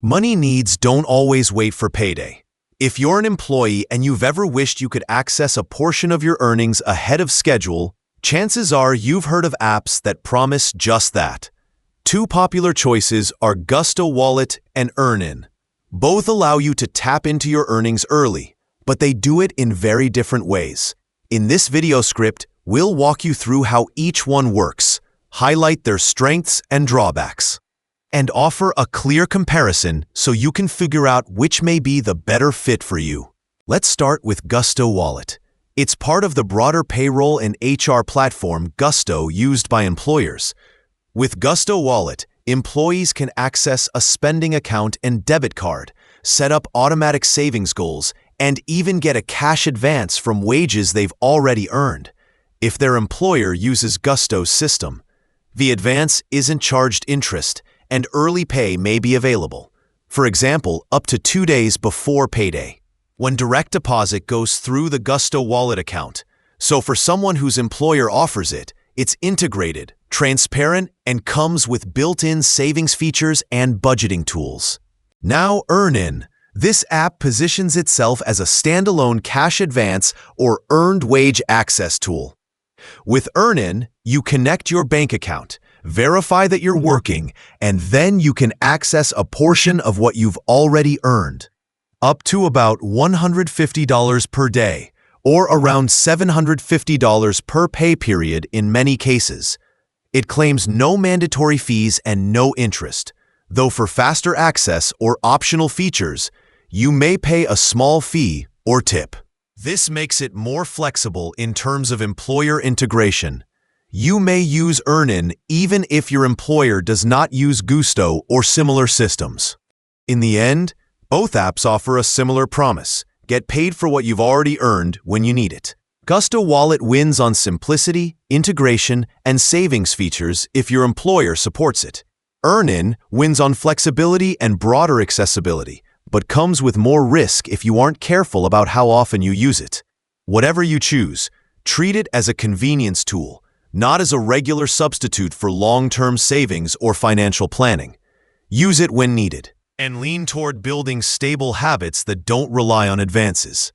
Money needs don't always wait for payday. If you're an employee and you've ever wished you could access a portion of your earnings ahead of schedule, chances are you've heard of apps that promise just that. Two popular choices are Gusto Wallet and EarnIn. Both allow you to tap into your earnings early, but they do it in very different ways. In this video script, we'll walk you through how each one works, highlight their strengths and drawbacks, and offer a clear comparison so you can figure out which may be the better fit for you. Let's start with Gusto Wallet. It's part of the broader payroll and HR platform Gusto used by employers. With Gusto Wallet, employees can access a spending account and debit card, set up automatic savings goals, and even get a cash advance from wages they've already earned. If their employer uses Gusto's system, the advance isn't charged interest, and early pay may be available. For example, up to 2 days before payday, when direct deposit goes through the Gusto Wallet account. So for someone whose employer offers it, it's integrated, transparent, and comes with built-in savings features and budgeting tools. Now EarnIn. This app positions itself as a standalone cash advance or earned wage access tool. With EarnIn, you connect your bank account, verify that you're working, and then you can access a portion of what you've already earned. Up to about $150 per day, or around $750 per pay period in many cases. It claims no mandatory fees and no interest, though for faster access or optional features, you may pay a small fee or tip. This makes it more flexible in terms of employer integration. You may use EarnIn even if your employer does not use Gusto or similar systems. In the end, both apps offer a similar promise: get paid for what you've already earned when you need it. Gusto Wallet wins on simplicity, integration, and savings features if your employer supports it. EarnIn wins on flexibility and broader accessibility, but comes with more risk if you aren't careful about how often you use it. Whatever you choose, treat it as a convenience tool, not as a regular substitute for long-term savings or financial planning. Use it when needed, and lean toward building stable habits that don't rely on advances.